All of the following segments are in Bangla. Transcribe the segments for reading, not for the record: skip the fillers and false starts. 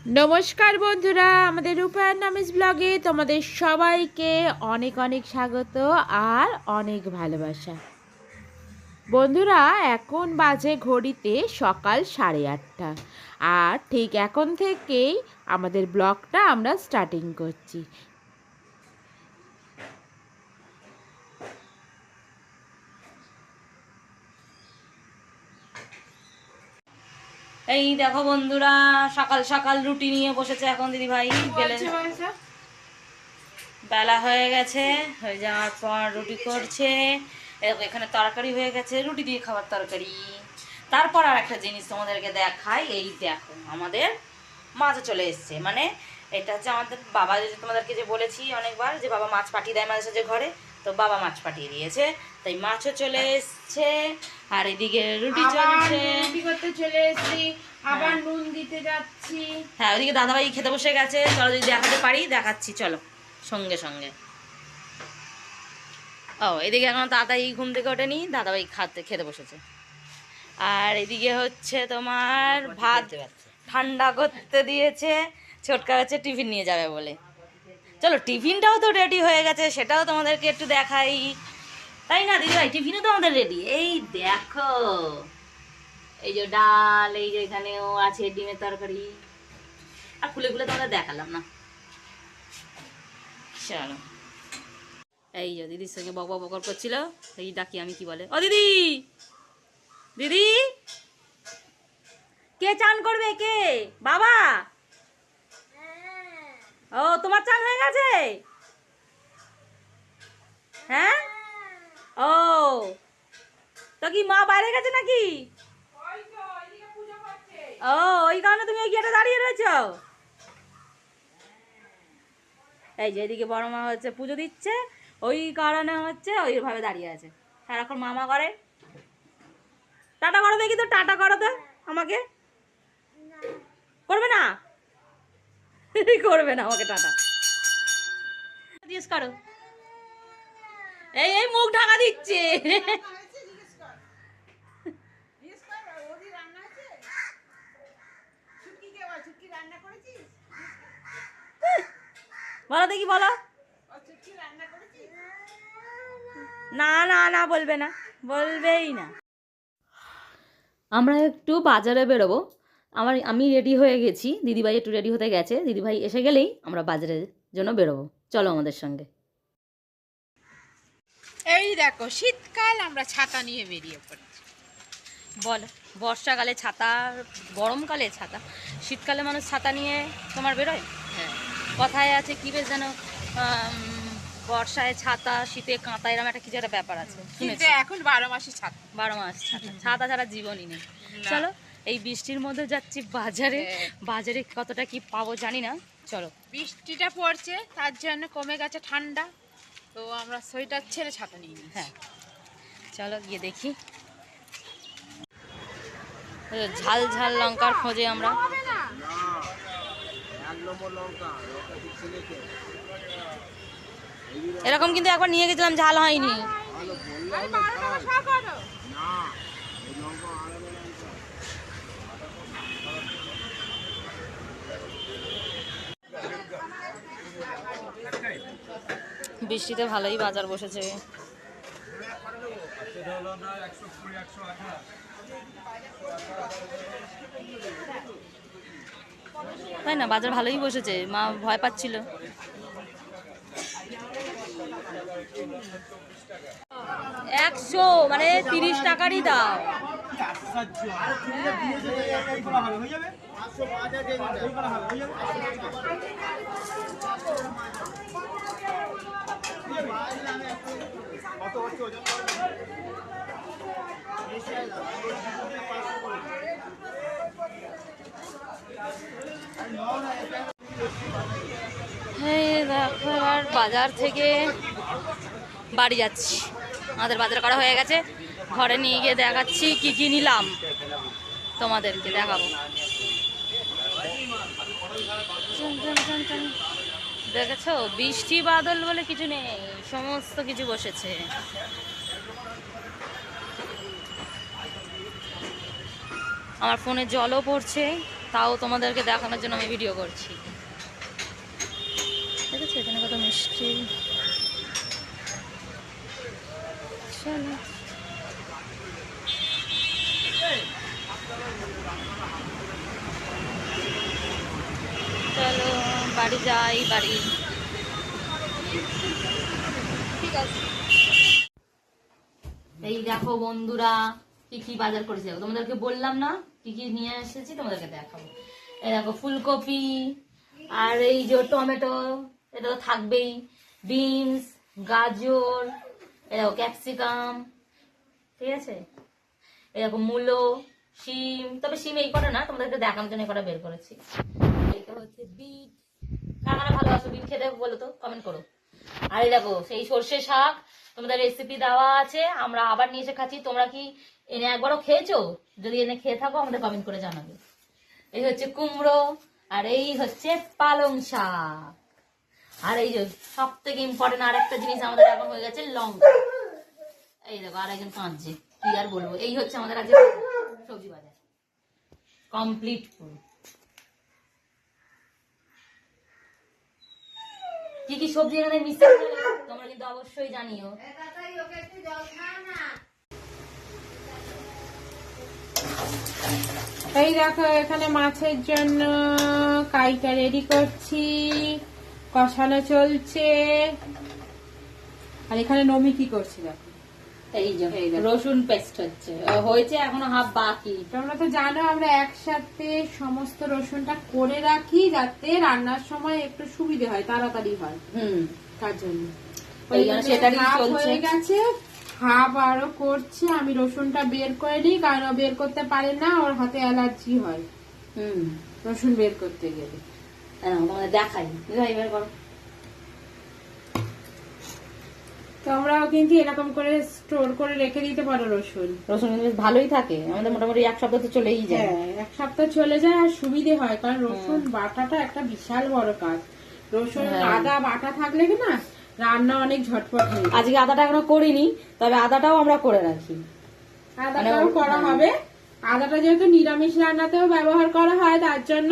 নমস্কার বন্ধুরা, আমাদের রূপায়ণ নামিজ ব্লগে তোমাদের সবাইকে অনেক অনেক স্বাগত আর অনেক ভালোবাসা। বন্ধুরা, এখন বাজে ঘড়িতে সকাল 8:30, আর ঠিক এখন থেকেই আমাদের ব্লগটা আমরা স্টার্টিং করছি। এই দেখো বন্ধুরা, সকাল সকাল রুটি নিয়ে বসেছে এখন দিদি ভাই। বেলা হয়ে গেছে, হয়ে যাওয়ার পর রুটি করছে। এখানে তরকারি হয়ে গেছে, রুটি দিয়ে খাবার তরকারি। তারপর আর একটা জিনিস তোমাদেরকে দেখাই, এই দেখো আমাদের মাছও চলে এসছে। মানে এটা হচ্ছে আমাদের বাবা, যে তোমাদেরকে যে বলেছি অনেকবার যে বাবা মাছ পাঠিয়ে দেয় মাঝে সাঝে ঘরে, তো বাবা মাছ পাঠিয়ে দিয়েছে, তাই মাছও চলে এসছে। আর এদিকে রুটি চলছে, রুটি করতে চলে এসেছি, আবার নুন দিতে যাচ্ছি। হ্যাঁ, ওইদিকে দাদাভাই খেতে বসে গেছে। চলো যদি দেখাতে পারি দেখাচ্ছি, চলো সঙ্গে সঙ্গে। ও এদিকে এখন তাড়াতাড়ি ঘুম থেকে ওঠেনি, দাদাভাই খেতে বসেছে। আর এদিকে হচ্ছে তোমার ভাত ঠান্ডা করতে দিয়েছে, ছোটকা হচ্ছে টিফিন নিয়ে যাবে বলে। চলো টিফিনটাও তো রেডি হয়ে গেছে, সেটাও তোমাদেরকে একটু দেখাই, তাই না দিদিভাই? টিফিনও তো আমাদের রেডি। এই দেখো, এই যে ডাল, এই যে এখানেও আছে ডিমের তরকারি। আর খুলে খুলে তোমাদের দেখালাম না। চলো, এই যে দিদির সঙ্গে বকর বকর করছিল, এই ডাকি আমি, কি বলে, ও দিদি, দিদি কে চান করবে? কে? বাবা? ও তোমার চান হয়ে গেছে? হ্যাঁ, ও তো কি মা বাইরে গেছে নাকি? ও ওই কারণে তুমি ওই গেটে দাঁড়িয়ে রয়েছ। এই যে এদিকে বড় মা হচ্ছে পুজো দিচ্ছে, ওই কারণে হচ্ছে ওইভাবে দাঁড়িয়ে আছে। সারাক্ষণ মামা করে। টাটা করো দেখি তো, টাটা করো তো আমাকে। করবে না? করবে না আমাকে টাটা। জিজ্ঞেস করো। এই এই মুখ ঢাকা দিচ্ছে। বলো দেখি, বলো। না না না, বলবে না, বলবেই না। আমরা একটু বাজারে বেরোবো। আমি রেডি হয়ে গেছি, দিদিভাই একটু রেডি হতে গেছে। দিদিভাই এসে গেলেই আমরা বাজারের জন্য বেরোবো। চলো আমাদের সঙ্গে। এই দেখো, শীতকাল, আমরা ছাতা নিয়ে বেরিয়ে পড়েছি। বলো, বর্ষাকালে ছাতা, গরমকালে ছাতা, শীতকালে মানুষ ছাতা নিয়ে তোমার বেরোয়। হ্যাঁ, কথায় আছে কি বেশ যেন, বর্ষায় ছাতা, শীতে কাঁথা, এরকম একটা কিছু একটা ব্যাপার আছে, কিন্তু শুনেছি। এখন 12 মাসই ছাতা। 12 মাস ছাতা, ছাতা ছাড়া জীবনই নেই। চলো, এই বৃষ্টির মধ্যে যাচ্ছি বাজারে। হ্যাঁ। বাজারে কতটা কি পাবো জানি না। চলো। বৃষ্টিটা পড়ছে, তার জন্য কমে গেছে ঠান্ডা, তো আমরা সোয়েটার ছেড়ে ছাতা নিয়ে নিই। হ্যাঁ, চলো গিয়ে দেখি। ঝাল ঝাল লঙ্কার খোঁজে আমরা। এরকম কিন্তু একবার নিয়ে গেছিলাম, ঝাল হয়নি। বৃষ্টিতে ভালোই বাজার বসেছে। তাই না, বাজার ভালোই বসেছে। মা ভয় পাচ্ছিল। 100 মানে 30 টাকারই দাও। এই দেখো, এবার বাজার থেকে বাড়ি যাচ্ছি। আমাদের বাজার করা হয়ে গেছে, ঘরে নিয়ে গিয়ে দেখাচ্ছি কি কি নিলাম, তোমাদেরকে দেখাবো। দেখেছো, বৃষ্টি বাদল বলে কিছু নেই, সমস্ত কিছু বসেছে। আমার ফোনে জলও পড়ছে। তাও তোমাদেরকে দেখানোর জন্য আমি ভিডিও করছি। ঠিক আছে, এখানে কত মিষ্টি। চলো চলো বাড়ি যাই, বাড়ি। ঠিক আছে, এই দেখো বন্ধুরা কি কি বাজার করেছি, তোমাদেরকে বললাম না কি কি নিয়ে এসেছি, তোমাদেরকে দেখাবো। এই দেখো ফুলকপি, আর এই যে টমেটো, এটা তো থাকবেই, বিনস, গাজর, এই দেখো ক্যাপসিকাম, ঠিক আছে, এই দেখো মূলো, শিম, তবে শিম এই কটা না, তোমাদেরকে দেখানোর জন্য এই কটা বের করেছি। এইটা হচ্ছে বিট, কারা ভালোবাসো বিট খেতে বলো তো, কমেন্ট করো। আর এই দেখো সেই সর্ষে শাক, তোমাদের রেসিপি দেওয়া আছে, আমরা আবার নিয়ে এসে খাচ্ছি। তোমরা কি এনে একবারও খেয়েছো? যদি এনে খেয়ে থাকো আমাদের কমেন্ট করে জানাবে। এই হচ্ছে কুমড়ো, আর এই হচ্ছে পালং শাক, আর এই যে সব থেকে ইম্পর্টেন্ট আর একটা জিনিস আমাদের এখন হয়ে গেছে লঙ্কা। এই দেখো আর একজন কাঁদছে, কি আর বলবো। এই হচ্ছে আমাদের আজকে সবজি বাজার কমপ্লিট ফুল। কি কি সবজি এখানে মিশে তোমরা কিন্তু অবশ্যই জানিও। এই দেখো এখানে মাছের জন্য কাইটা রেডি করছি, কষানো চলছে। আর এখানে নমি কি করছি দেখো, এই যে রসুন পেস্ট হয়েছে এখনো হাফ বাকি। তোমরা তো জানো আমরা একসাথে সমস্ত রসুনটা করে রাখি যাতে রান্নার সময় একটু সুবিধা হয়, তাড়াতাড়ি হয়। তার জন্য সেটারই হয়ে গেছে, হাফ আরো করছে। আমি রসুনটা বের করে নিই, কারণ ও বের করতে পারে না, ওর হাতে অ্যালার্জি হয় রসুন বের করতে গেলে। দেখাই বের করো। তোমরাও কিন্তু এরকম করে স্টোর করে রেখে দিতে পারো রসুন। রসুন কিন্তু ভালোই থাকে, আমাদের মোটামুটি এক সপ্তাহ তো চলেই যায়। এক সপ্তাহ চলে যায় আর সুবিধে হয়, কারণ রসুন বাটাটা একটা বিশাল বড় কাজ। রসুন আদা বাটা থাকলে কি না রান্না অনেক ঝটপট হয়। আজকে আদাটা এখনো করিনি, তবে আদাটাও আমরা করে রাখি। আদাটাও করা হবে। আদাটা যেহেতু নিরামিষ রান্নাতেও ব্যবহার করা হয়, তার জন্য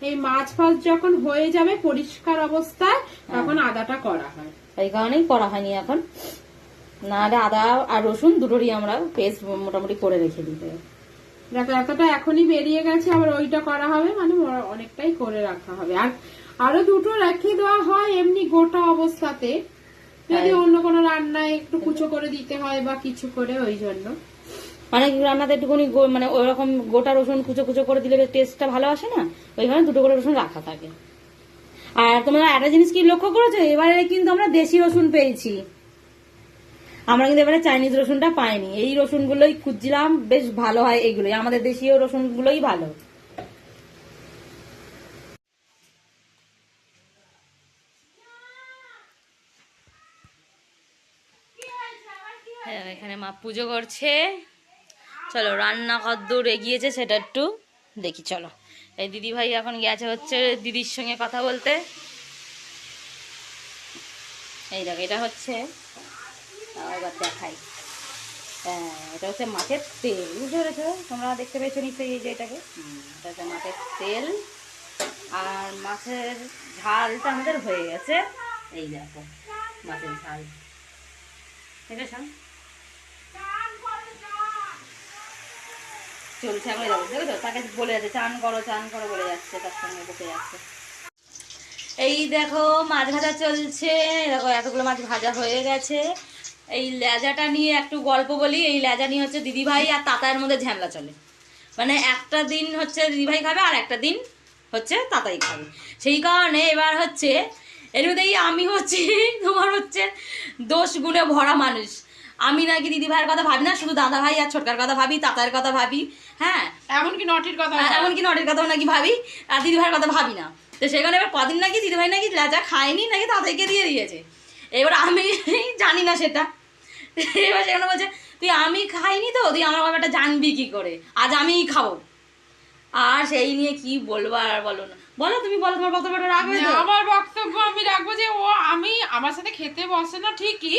এই মাছ ফাছ যখন হয়ে যাবে পরিষ্কার অবস্থায় তখন আদাটা করা হয়, এই কারণেই করা হয়নি এখন। না আদা আর রসুন দুটোরই আমরা পেস্ট মোটামুটি করে রেখে দিতে। দেখো এতটা এখনই বেরিয়ে গেছে, আবার ওইটা করা হবে, মানে অনেকটাই করে রাখা হবে। আর আরো দুটো রেখে দেওয়া হয় এমনি গোটা অবস্থাতে, যদি অন্য কোনো রান্নায় একটু কুচো করে দিতে হয় বা কিছু করে, ওই জন্য। মানে রান্নাতে একটুখানি মানে ওইরকম গোটা রসুন কুচো কুচো করে দিলে টেস্টটা ভালো আসে না, ওইখানে দুটো করে রসুন রাখা থাকে। আর তোমরা একটা জিনিস কি লক্ষ্য করেছো, এবারে কিন্তু আমরা দেশি রসুন পেয়েছি, আমরা কিন্তু এবারে চাইনিজ রসুনটা পাইনি। এই রসুনগুলোই খুঁজছিলাম, বেশ ভালো হয় এইগুলোই, আমাদের দেশীয় রসুনগুলোই ভালো। এখানে মা পুজো করছে। চলো রান্না কদ্দূর এগিয়েছে সেটা একটু দেখি। চলো এই দিদি ভাই এখন গেছে হচ্ছে দিদির সঙ্গে কথা বলতে। এই দেখো এটা হচ্ছে, এবার দেখাই, হ্যাঁ এটা হচ্ছে মাছের তেল, বুঝতে পেরেছো? তোমরা দেখতে পেয়েছো নিশ্চয়ই, এই যে এটাকে, এটা হচ্ছে মাছের তেল। আর মাছের ঝালটা আমাদের হয়ে গেছে, এই দেখো মাছের ঝাল, ঠিক আছে? চলছে এখন, দেখো তো তাকে বলে যাচ্ছে চান করো বলে যাচ্ছে, তার সঙ্গে বসে যাচ্ছে। এই দেখো মাছ ভাজা চলছে, দেখো এতগুলো মাছ ভাজা হয়ে গেছে। এই লেজাটা নিয়ে একটু গল্প বলি। এই লেজা নিয়ে হচ্ছে দিদিভাই আর তাতায়ের মধ্যে ঝামেলা চলে, মানে একটা দিন হচ্ছে দিদিভাই খাবে আর একটা দিন হচ্ছে তাতাই খাবে। সেই কারণে এবার হচ্ছে এর মধ্যেই আমি হচ্ছে তোমার হচ্ছে দোষ গুণে ভরা মানুষ। আমি নাকি দিদি ভাইয়ের কথা ভাবি না, শুধু দাদা ভাই আর ছোটকার কথা ভাবি, তাতার কথা ভাবি, হ্যাঁ এমনকি নটির কথাও নাকি ভাবি, আর দিদি ভাইয়ের কথা ভাবি না। তো সেখানে এবার কদিন নাকি দিদি ভাই নাকি লেজা খায়নি, নাকি তাদেরকে দিয়ে দিয়েছে। এবার আমি জানি না সেটা, এবার সেখানে বলছে তুই আমি খাইনি তো, তুই আমার ব্যাপারটা জানবি কি করে, আজ আমিই খাবো। আর সেই নিয়ে কি বলবো আর বলো না, বলো তুমি বলো, তোমার বক্তব্যটা রাখবে। আমার বক্তব্য আমি রাখবো যে আমি আমার সাথে খেতে বসে না ঠিকই,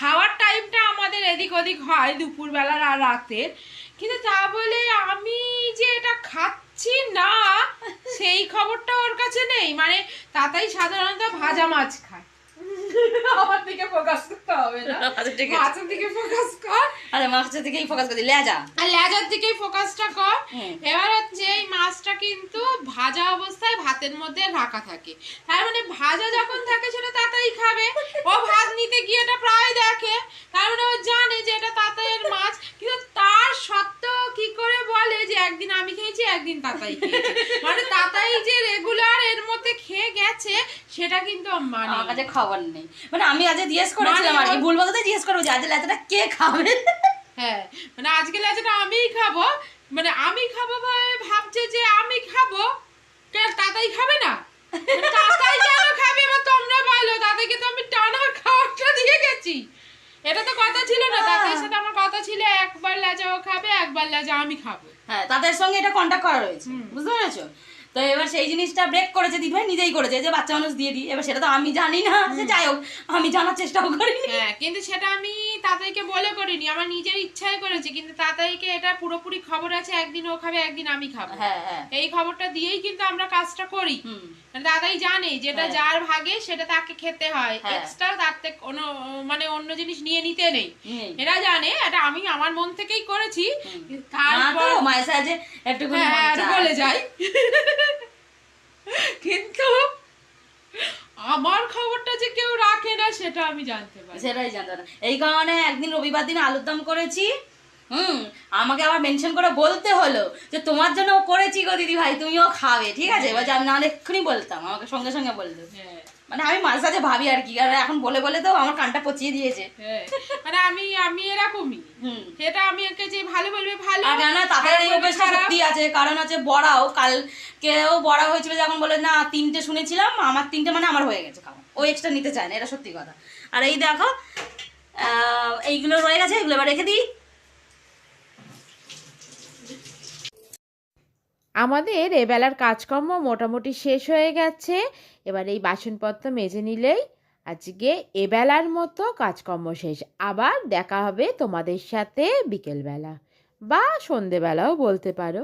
খাওয়ার টাইমটা আমাদের এদিক ওদিক হয় দুপুরবেলার আর রাতের, কিন্তু তা বলে আমি যে এটা খাচ্ছি ছি না, সেই খবরটা ওর কাছে নেই। মানে তাতাই সাধারণত ভাজা মাছ খায়। আমার দিকে ফোকাস করতে হবে না, আচ্ছা ঠিক আছে, মাছের দিকে ফোকাস কর। আচ্ছা মাছের দিকেই ফোকাস করে দিই, লেজা আর লেজার দিকেই ফোকাসটা কর। এবার হচ্ছে এই মাছটা কিন্তু ভাজা অবস্থায় ভাতের মধ্যে রাখা থাকে, তার মানে ভাজা যখন থাকে সেটা তাতাই খাবে। ও ভাত নিতে গিয়ে এটা প্রায় দেখে, তার মানে ও জানে যে এটা তাতাইয়ের মাছ, কিন্তু তার সত্ত্বেও কি করে বলে যে একদিন আমি খেয়েছি একদিন তাতাই খেয়েছে। মানে তাতাই যে রেগুলার এর মধ্যে খেয়ে গেছে সেটা কিন্তু মানে আমার কাছে খবর নেই। মানে আমি আজ জিজ্ঞেস করেছিলাম আর কি, ভুল বলতে জিজ্ঞেস করবো যে আজ লেজাটা কে খাবে। হ্যাঁ, মানে আজকে লেজাটা আমিই খাবো, মানে আমি খাবো ভাবছে যে আমি খাবো, কেন তাতাই খাবে না? মানে তাতাই কেন খাবে এবার তোমরা বলো? তাতাইকে তো আমি টানা খাওয়াটা দিয়ে গেছি, এটা তো কথা ছিল না। তাতাইয়ের সাথে আমার কথা ছিল একবার লেজা ও খাবে, একবার লেজা আমি খাবো। হ্যাঁ, তাদের সঙ্গে এটা কন্ট্যাক্ট করা রয়েছে, বুঝতে পেরেছো? তো এবার সেই জিনিসটা ব্রেক করেছে দিদিভাই, নিজেই করেছে যে বাচ্চা মানুষ দিয়ে দিই। এবার সেটা তো আমি জানি না, সে যাই হোক আমি জানার চেষ্টাও করিনি। হ্যাঁ, কিন্তু সেটা আমি তাতাইকে বলে করিনি, আমার নিজের ইচ্ছায় করেছি। কিন্তু তাতাইকে এটা পুরোপুরি খবর আছে একদিন ও খাবে একদিন আমি খাবো। হ্যাঁ হ্যাঁ, এই খবরটা দিয়েই কিন্তু আমরা কাজটা করি। দাদাই জানে যেটা যার ভাগে সেটা তাকে খেতে হয়, এক্সট্রা তার থেকে কোনো মানে অন্য জিনিস নিয়ে নিতে নেই। এরা জানে এটা আমি আমার মন থেকেই করেছি। তারপর মায়ের সাথে একটু বলে যাই, কিন্তু আমার খবরটা যে কেউ রাখে না সেটা আমি জানতে পারি, সেটাই জানতো না। এই কারণে একদিন রবিবার দিন আলুর দম করেছি। আমাকে আবার মেনশন করে বলতে হলো যে তোমার জন্য করেছি গো দিদি ভাই, তুমিও খাবে, ঠিক আছে? এবার আমি না এক্ষুনি বলতাম, আমাকে সঙ্গে সঙ্গে বলতো। মানে আমি মাঝে সাঝে ভাবি আর কি, আর এখন বলে বলে তো আমার কানটা পচিয়ে দিয়েছে। মানে আমি এরকমই, সেটা আমি একে যে ভালো বলবে ভালো। আর না তাদের এই অভ্যাসটা সত্যি আছে, কারণ হচ্ছে বড়াও কালকেও বড়া হয়েছিল, যখন বলে না 3টে শুনেছিলাম, আমার 3টে মানে আমার হয়ে গেছে খাওয়া, ও এক্সট্রা নিতে চায় না, এটা সত্যি কথা। আর এই দেখো এইগুলো রয়ে গেছে, এগুলো এবার রেখে দিই। আমাদের এবেলার কাজকর্ম মোটামুটি শেষ হয়ে গেছে। এবার এই বাসনপত্র মেজে নিলেই আজকে এবেলার মতো কাজকর্ম শেষ। আবার দেখা হবে তোমাদের সাথে বিকেলবেলা বা সন্ধেবেলাও বলতে পারো।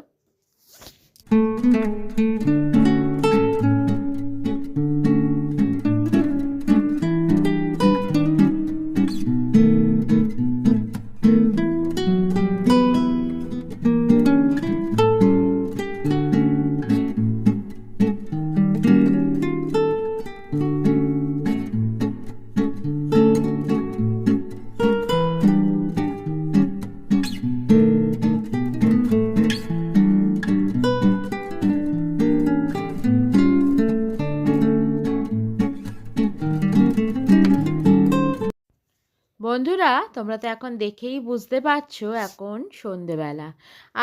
বন্ধুরা, তোমরা তো এখন দেখেই বুঝতে পারছো এখন সন্ধেবেলা,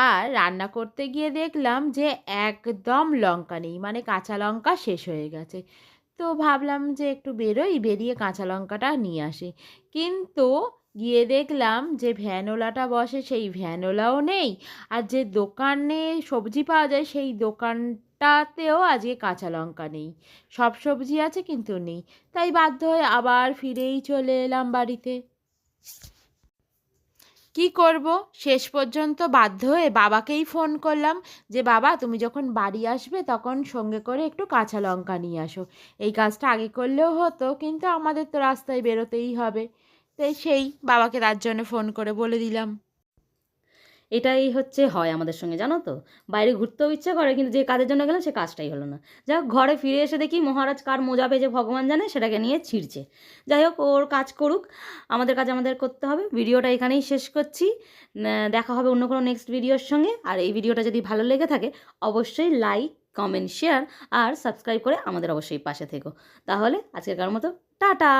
আর রান্না করতে গিয়ে দেখলাম যে একদম লঙ্কা নেই, মানে কাঁচা লঙ্কা শেষ হয়ে গেছে। তো ভাবলাম যে একটু বেরিয়ে কাঁচা লঙ্কাটা নিয়ে আসি, কিন্তু গিয়ে দেখলাম যে ভ্যানোলাটা বসে সেই ভ্যানোলাও নেই, আর যে দোকানে সবজি পাওয়া যায় সেই দোকানটাতেও আজকে কাঁচা লঙ্কা নেই। সব সবজি আছে কিন্তু নেই, তাই বাধ্য হয়ে আবার ফিরেই চলে এলাম বাড়িতে। কি করব, শেষ পর্যন্ত বাধ্য হয়ে বাবাকেই ফোন করলাম যে বাবা তুমি যখন বাড়ি আসবে তখন সঙ্গে করে একটু কাঁচা লঙ্কা নিয়ে আসো। এই কাজটা আগে করলেও হতো, কিন্তু আমাদের তো রাস্তায় বেরোতেই হবে, তাই সেই বাবাকে তার জন্য ফোন করে বলে দিলাম। এটাই হচ্ছে হয় আমাদের সঙ্গে, জানো তো? বাইরে ঘুরতেও ইচ্ছে করে, কিন্তু যে কাজের জন্য গেলাম সে কাজটাই হলো না। যাই হোক, ঘরে ফিরে এসে দেখি মহারাজ কার মোজা ভেজে ভগবান জানে সেটাকে নিয়ে ছিঁড়ছে। যাই হোক, ওর কাজ করুক, আমাদের কাজ আমাদের করতে হবে। ভিডিওটা এখানেই শেষ করছি, দেখা হবে অন্য কোনো নেক্সট ভিডিওর সঙ্গে। আর এই ভিডিওটা যদি ভালো লেগে থাকে অবশ্যই লাইক, কমেন্ট, শেয়ার আর সাবস্ক্রাইব করে আমাদের অবশ্যই পাশে থেকো। তাহলে আজকেরকার মতো টাটা।